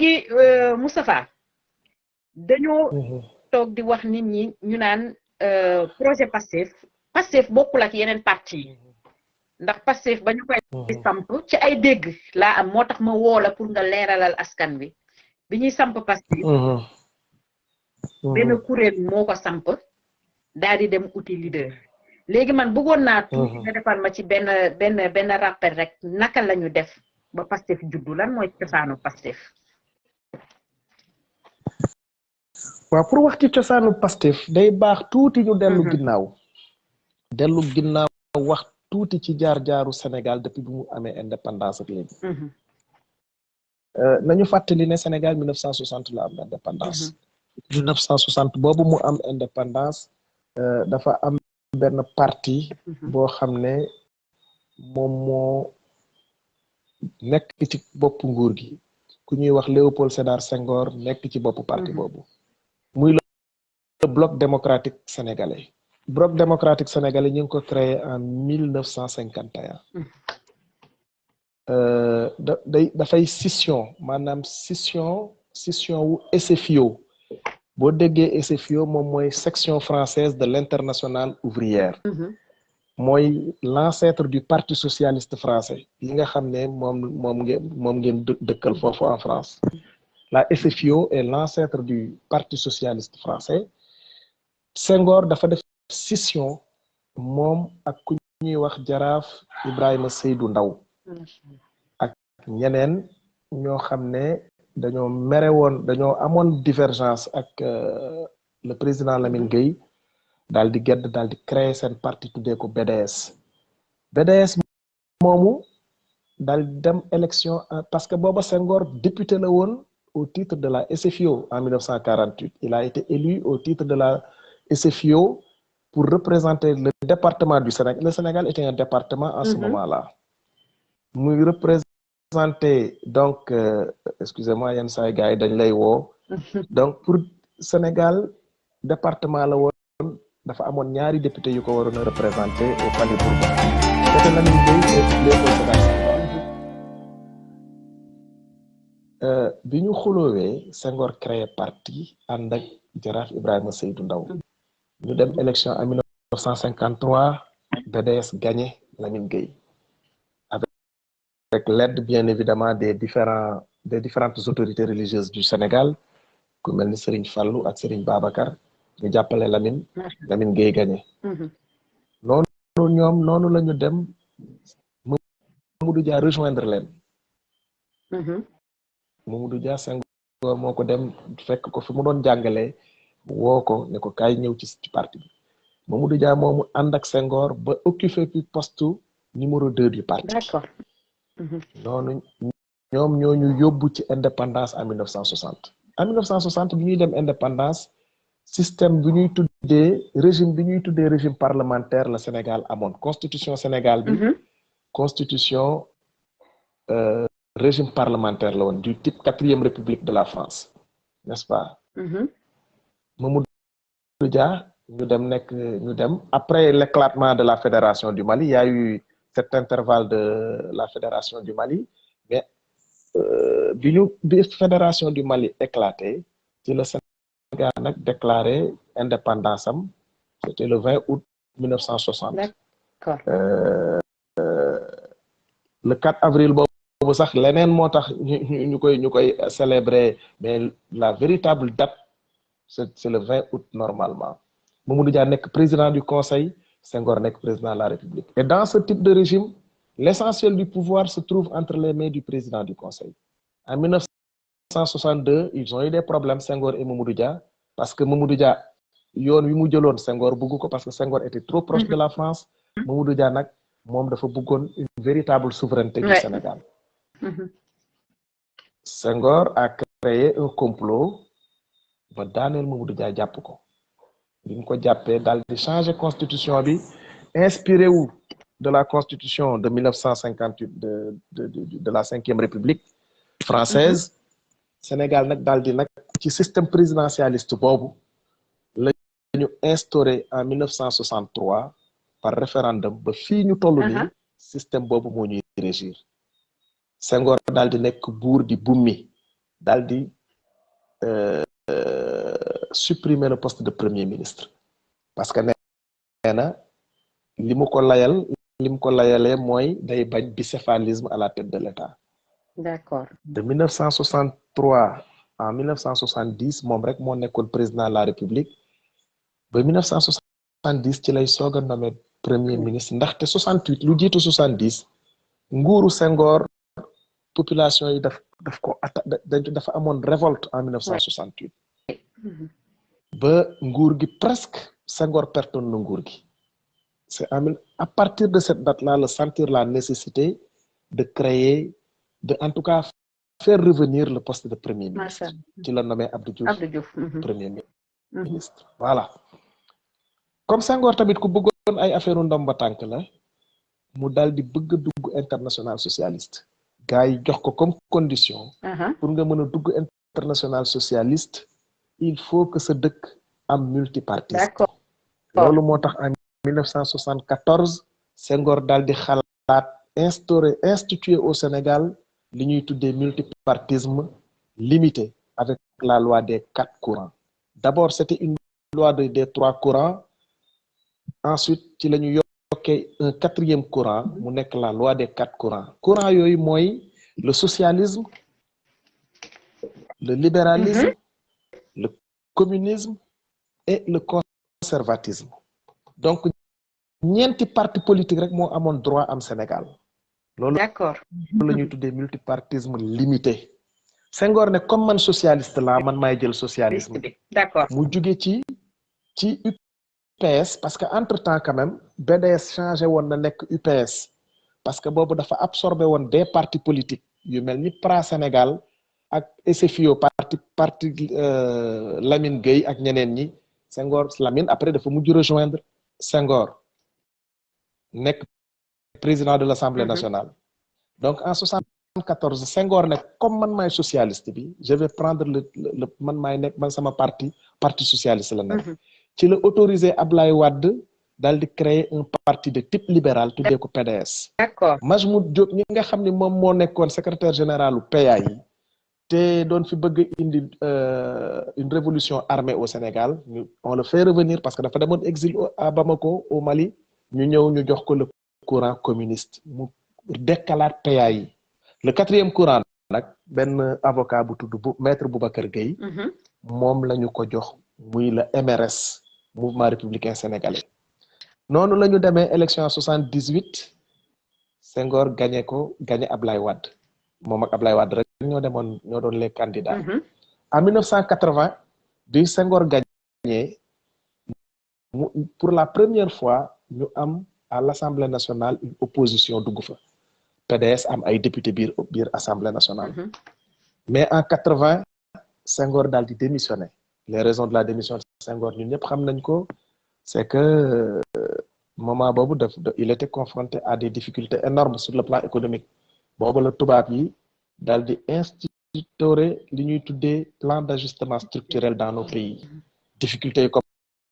léegi Moustapha dañoo toog di wax nit ñi ñu naan projet Pastef bokkul ak yeneen parti yi ndax Pastef ba ñu koy samp ci ay dégg laa am moo tax ma woo la pour nga leeralal askan bi ñuy samp Pastef benn kuréel moo ko samp daal di dem uti leader léegi man bëggoon naa tuuti nga defal ma ci benn rappel rek naka la ñu def ba Pastef juddu lan mooy cosaanu Pastef. waaw pour wax ci cosaanu Pastef day baax tuuti ñu dellu ginnaaw wax tuuti ci jaar-jaaru Sénégal depuis bi mu amee indépendance ak léegi nañu fàttali ne Sénégal 1960 la am indépendance 1960 boobu mu am indépendance dafa am benn parti boo xam ne moom moo nekk ci bopp nguur gi ku ñuy wax Léopold Sédar Senghor nekk ci bopp parti boobu muy le bloc démocratique sénégalais ñu ngi ko créé en 1951 dafay scission maanaam scission wu SFIO boo déggee SFIO moom mooy section française de l'internationale ouvrière mooy l'ancêtre du parti socialiste français yi nga xam ne moom ngeen dëkkal foofu en France la SFIO est l'ancêtre du parti socialiste français. Senghor dafa def scission moom ak ku ñuy wax jaraaf Ibrahima Seydou Ndaw ak ñeneen ñoo xam ne dañoo amoon divergence ak le président Lamine Gueye daal di créer seen parti tuddee ko BDS moomu daal di dem élection parce que booba Senghor député la woon au titre de la SFIO en 1948 il a été élu au titre de la SFIO pour représenter le département du Sénégal. Le Sénégal était un département en ce moment-là. Muy représenter donc excusez-moi yenn saa gars yi dañ lay woo donc pour Sénégal département la woon dafa amoon ñaari député yu ko waroon a représenter au Palais Bourbon c'était Lamine Gueye et Léopold Sédar Senghor bi ñu xuloowee Senghor créé parti ànd ak jaraaf Ibrahima Seydou Ndaw ñu dem élection en 1953 BDS gagné Lamine Gueye avec l'aide bien évidemment des différentes autorités religieuses du Sénégal ku mel ni Serigne Fallou ak Serigne Babacar ñu jàppale Lamine Gueye gagné noonu la ñu dem Mamadou Dia rejoindre leen Mamadou Dia Senghor moo ko dem fekk ko fi mu doon jàngalee woo ko ne ko kaay ñëw ci parti bi Mamadou Dia moomu ànd ak Senghor ba occupé fi poste numéro 2 du parti. D'accord. noonu ñoom ñoo ñu yóbbu ci indépendance en 1960 en 1960 bi ñuy dem indépendance système bi ñuy tuddee régime parlementaire la Sénégal amoon constitution Sénégal bi constitution régime parlementaire la woon du type 4e république de la France n'est-ce pas Mamadou Dia ñu dem après l'éclatement de la fédération du Mali il y a eu cet intervalle de la fédération du Mali mais bi fédération du Mali éclaté ci le Sénégal nag déclaré indépendance am c'était le 20 août 1960 d'accord le 4 avril boobu sax leneen moo tax ñu koy célébrer mais la véritable date c'est le 20 août normalement Mamadou Dia nekk président du Conseil Senghor nekk président de la République et dans ce type de régime l'essentiel du pouvoir se trouve entre les mains du président du Conseil en 1962 ils ont eu des problèmes Senghor et Mamadou Dia parce que Mamadou Dia yoon wi mu jëloon Senghor bëgg ko parce que Senghor était trop proche de la France Mamadou Dia nag moom dafa bëggoon une véritable souveraineté du Sénégal Senghor a créé un complot ba daaneel Mamadou Dia jàpp ko bi ñu ko jàppee daal di changer constitution bi inspiré wu de la constitution de 1958 de la 5e République française Sénégal nag daal di nag ci système présidentialiste boobu la ñu instauré en 1963 par référendum ba fii ñu toll nii système boobu moo ñuy régir Senghor daal di nekk buur di bummi daal di supprimer le poste de premier ministre parce que nee na li mu ko layalee mooy day bañ bicéphalisme à la tête de l'État. D'accord. De 1963 à 1970 moom rek moo nekkoon président de la République ba 1970 ci lay soog a nommé premier ministre ndaxte 68 lu jiitu 70 nguuru Senghor population yi dafa amoon révolte en 1968 ba nguur gi presque Senghor pertoon na nguur gi. C'est à partir de cette date-là le sentir la nécessité de créer, de en tout cas faire revenir le poste de premier ministre. Tu l'as nommé Abdou Diouf. Premier ministre. Voilà. Comme Senghor tamit ku bëggoon ay affaire ndomba tànk la mu daal di bëgg dugg international socialiste. Gars yi jox ko comme condition. Pour nga mën a dugg international socialiste il faut que sa dëkk am multipartisme. D'accord. Loolu moo tax en 1974 Senghor daal di xalaat instituer au Sénégal li ñuy tuddee multipartisme limité avec la loi des 4 courants. D'abord c'était une loi des 3 courants. Ensuite ci la ñu yokkee un 4e courant mu nekk la loi des 4 courants. Courant yooyu mooy le socialisme, le libéralisme, le communisme et le conservatisme. Donc ñeenti parti politique rek moo amoon droit am Sénégal. Loolu la ñuy tuddee multipartisme limité. Senghor ne comme man socialiste la man maay jël socialisme. D'accord. Mu jóge ci UPS parce que entre temps quand même BDS changé woon na nekk UPS parce que boobu dafa absorbé woon des partis politiques yu mel ni PRA Sénégal ak SFIO parti Lamine Gueye ak ñeneen ñi. Senghor Lamine après dafa mujj rejoindre Senghor nekk président de l'Assemblée nationale. Donc en 74 Senghor ne comme man maay socialiste bi je vais prendre le man maay nekk man sama parti socialiste la nekk. Ci la autorisé Ablaye Wade daal di créer un parti de type libéral tuddee ko PDS. D'accord. Majmout Diop ñi nga xam ne moom moo nekkoon secrétaire général u PA yi te doon fi bëgg indi une révolution armée au Sénégal on le fait revenir parce que dafa demoon exil à Bamako au Mali ñu ñëw ñu jox ko le courant communiste mu décalaat PA yi. Le 4e courant nag benn avocat bu tudd maître Boubacar Gueye moom la ñu ko jox muy le MRS mouvement républicain sénégalais. Noonu la ñu demee élection 78 Senghor gagné Ablaye Wade moom ak Ablaye Wade rek ñoo doon les candidats. En 1980 bi Senghor gagné pour la première fois ñu am à l'Assemblée nationale une opposition dugg fa. PDS am ay député biir Assemblée nationale. Mais en 80 Senghor daal di démissionné. Les raisons de la démission de Senghor ñun ñëpp xam nañ ko c'est que moment boobu il était confronté à des difficultés énormes sur le plan économique. Boobu la tubaab yi daal di instituer li ñuy tuddee plan d'ajustement structurel dans nos pays. Difficultés yi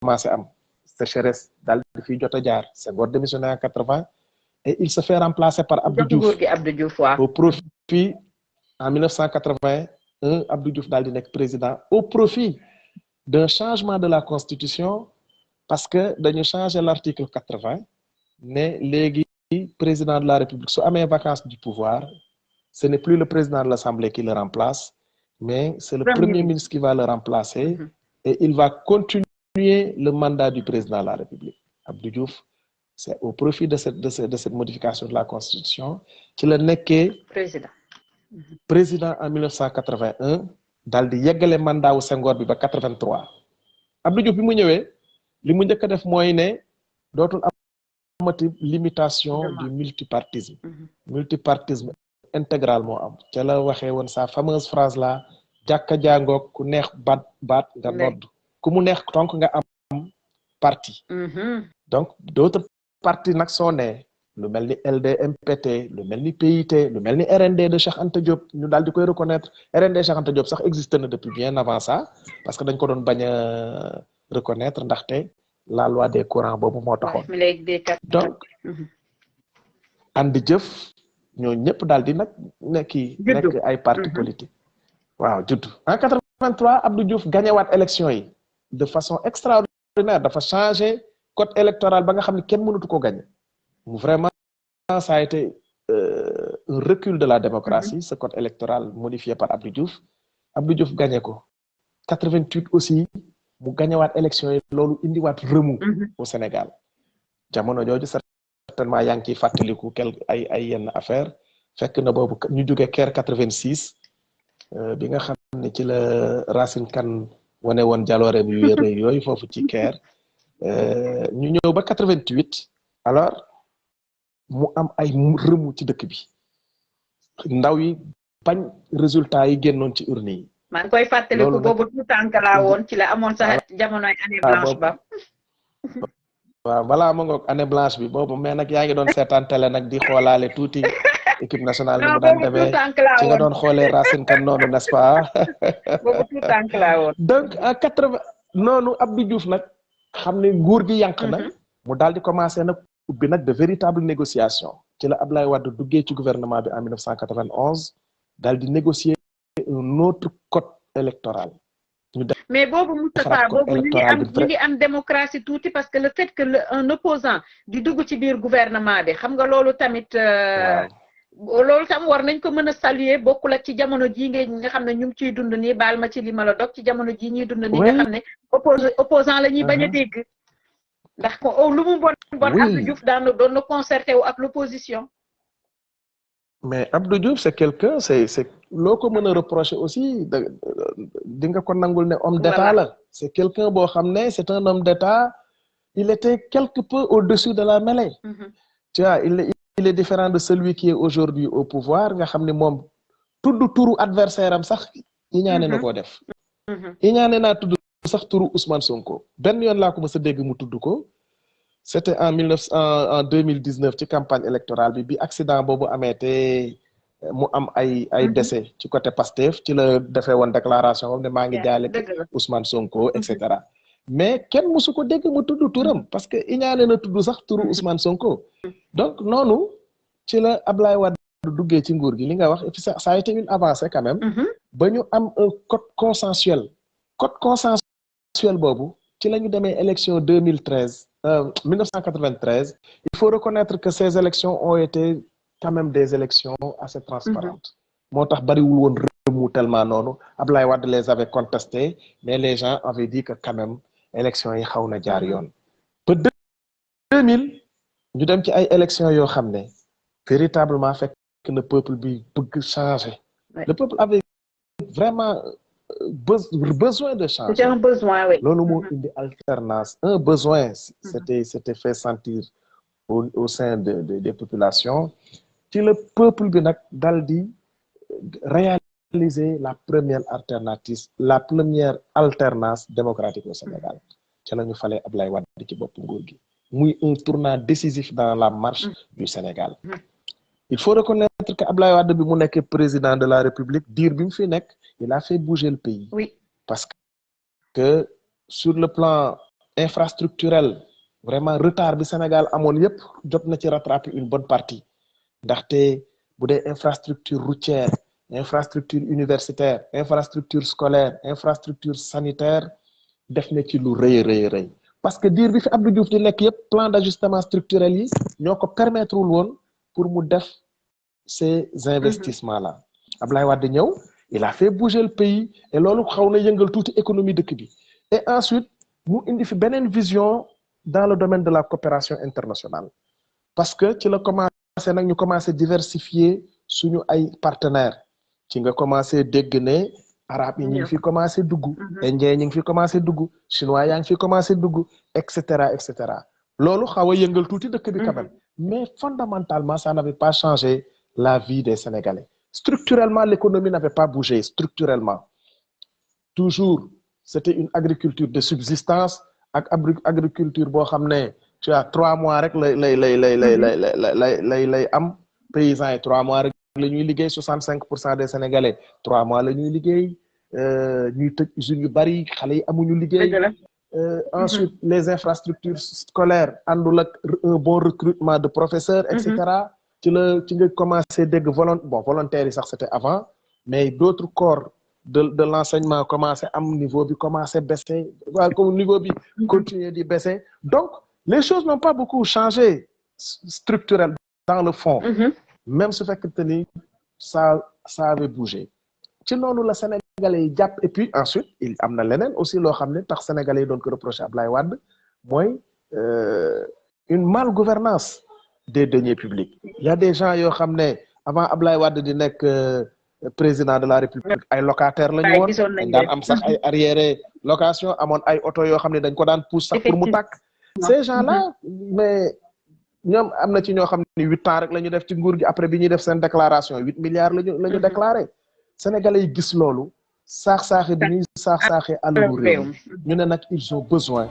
commencé am sécheresse daal di fiy jot a jaar Senghor démissionné en 80 et il se fait remplacer par Abdou Diouf. Au profit en 1981 Abdou Diouf daal di nekk président au profit d'un changement de la constitution parce que dañu changer l'article 80 ne léegi président de la République su amee vacance du pouvoir ce n'est plus le président de l'Assemblée qui le remplace mais c'est le premier ministre qui va le remplacer et il va continuer le mandat du président de la République. Abdou Diouf c'est au profit de cette modification de la constitution ci la nekkee président en 1981 daal di yeggale mandat wu Senghor bi ba 83. Abdou Diouf bi mu ñëwee li mu njëkk a def mooy ne dootul amati limitation du multipartisme intégral moo am ca la waxee woon sa fameuse phrase là jàkka jàngoog ku neex baat nga nodd ku mu neex tonk nga am parti. Donc d'autres partis nag soo ne lu mel ni LD-MPT lu mel ni PIT lu mel ni RND de Cheikh Anta Diop ñu daal di koy reconnaître RND Cheikh Anta Diop sax existé na depuis bien avant ça parce que dañ ko doon bañ a reconnaître ndaxte la loi des courants boobu moo taxoon. Donc andi jëf ñoo ñëpp daal di nag nekk ay parti politique waaw judd en 83 Abdou Diouf gagné waat élection yi de façon extraordinaire dafa changé code électoral ba nga xam ne kenn mënatu ko gagné vraiment ça a été un recul de la démocratie ce code électoral modifié par Abdou Diouf gagné ko 88 aussi mu gagné waat élection yi loolu indi waat remous au Sénégal jamono jooju certainement yaa ngi ciy fàttaliku ay yenn affaire fekk na boobu ñu jóge Caire 86 bi nga xam ne ci la Racine Kane wane woon jalooreem yu rëy yooyu foofu ci Caire ñu ñëw ba 88 alors mu am ay remous ci dëkk bi ndaw yi bañ résultat yi génnoon ci urne yi. maa ngi koy fàttaliku boobu tout tànk laa woon ci la amoon sax jamonoy année blanche ba. waaw balaa ma ngoog année blanche bi boobu mais nag yaa ngi doon seetaan télé nag di xoolaale tuuti équipe nationale ni mu daan demee ci nga doon xoolee Racine Kane noonu n'est-ce pas. boobu tout tànk laa woon. donc en 80 noonu Abdou Diouf nag xam ne nguur gi yànq na mu daal di commencé nag ubbi nag de véritables négociations ci la Ablaye Wade duggee ci gouvernement bi en 1991 daal di négocier un autre code électoral. mais boobu Moustapha boobu ñu ngi am démocratie tuuti parce que le fait que un opposant di dugg ci biir gouvernement bi xam nga loolu tamit loolu tam war nañ ko mën a saluer bokkul ak ci jamono jii nga xam ne ñu ngi ciy dund nii baal ma ci li ma la dog ci jamono jii ñuy dund nii nga xam ne opposant la ñuy bañ a dégg ndax ko lu mu bon Abdou Diouf doon na concerté wu ak l'opposition. mais Abdou Diouf c'est quelqu'un c'est loo ko mën a reprocher aussi di nga ko nangul ne homme d'état la c'est quelqu'un boo xam ne c'est un homme d'état il était quelque peu au-dessus de la mêlée. Tu vois il est différent de celui qui est aujourd'hui au pouvoir nga xam ne moom tudd turu adversaire am sax iñaane na koo def iñaane naa tudd sax turu Ousmane Sonko benn yoon laa ko mës a dégg mu tudd ko c'était en 2019 ci campagne électorale bi accident boobu amee te mu am ay décès ci côté Pastef ci la defee woon déclaration boobu ne maa ngi jaale Ousmane Sonko et cetera mais kenn musu ko dégg mu tudd turam parce que iñaane na tudd sax turu Ousmane Sonko donc noonu ci la Ablaye Wade duggee ci nguur gi li nga wax et puis ça a été une avancée quand même ba ñu am un code consensuel boobu ci la ñu demee élection 1993 il faut reconnaître que ces élections ont été quand même des élections assez transparentes moo tax bariwul woon remous tellement noonu Ablaye Wade les avait contestés mais les gens avaient dit que quand même élections yi xaw na jaar yoon ba 2000 ñu dem ci ay élections yoo xam ne véritablement fekk na peuple bi bëgg changer le peuple avait vraiment besoin de changer. C'était un besoin, oui. Loolu moo indi alternance un besoin c'était fait sentir au sein des populations ci le peuple bi nag dal di réaliser la première alternance démocratique au Sénégal ci la ñu falee Ablaye Wade ci bopp nguur gi muy un tournant décisif dans la marche du Sénégal. Il faut reconnaître que Ablaye Wade bi mu nekk président de la République diir bi mu fi nekk il a fait bouger le pays. Oui. Parce que sur le plan infrastructurel vraiment retard bi Sénégal amoon yépp jot na ci rattraper une bonne partie ndaxte bu dee infrastructure routière infrastructure universitaire infrastructure scolaire infrastructure sanitaire def na ci lu rëy parce que diir bi fi Abdou Diouf di nekk yépp plan d'ajustement structurel yi ñoo ko permettre wul woon pour mu def ces investissements là Ablaye Wade ñëw il a fait bouger le pays et loolu xaw na yëngal tuuti économie dëkk bi et ensuite mu indi fi beneen vision dans le domaine de la coopération internationale parce que ci la commencé nag ñu commencé diversifier suñu ay partenaires ci nga commencé dégg ne arabes yi ñu ngi fi commencé dugg indien ñu ngi fi commencé dugg chinois yaa ngi fi commencé dugg et cetera loolu xaw a yëngal tuuti dëkk bi quand même mais fondamentalement ça n'avait pas changé la vie des Sénégalais. Structurellement, l'économie n'avait pas bougé. Structurellement, toujours, c'était une agriculture de subsistance. Agriculture, tu as 3 mois rek lay am paysans et 3 mois rek la ñuy liggéey 65% des Sénégalais 3 mois la ñuy liggéey ñuy tëj usines yu bari xale yi amuñu liggéey. Ensuite, les infrastructures scolaires àndul ak un bon recrutement de professeurs, et cetera. ci nga commencé dégg volontaires yi sax c'était avant mais d'autres corps de l'enseignement commencé am niveau bi commencé baisser comme niveau bi continuer di baisser donc les choses n'ont pas beaucoup changé structurellement dans le fond même su fekkente ni ça avait bougé ci noonu la Sénégalais yi jàpp et puis ensuite il am na leneen aussi loo xam ne tax Sénégalais yi doon ko reprocher Ablaye Wade mooy une malgouvernance des deniers publics il y a des gens yoo xam ne avant Ablaye Wade di nekk président de la République ay locataires la ñu woon dañ daan am sax ay arriéré location amoon ay oto yoo xam ne dañ ko daan pousse sax pour mu tàkk ces gens là mais ñoom am na ci ñoo xam ne 8 ans rek la ñu def ci nguur gi après bi ñuy def seen déclaration 8 milliards la ñu déclaré Sénégalais yi gis loolu saax-saaxe bi ñuy saax-saaxe alalu réew ñu ne nag ils ont besoin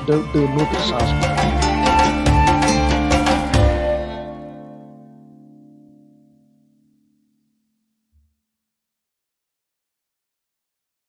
de notre changement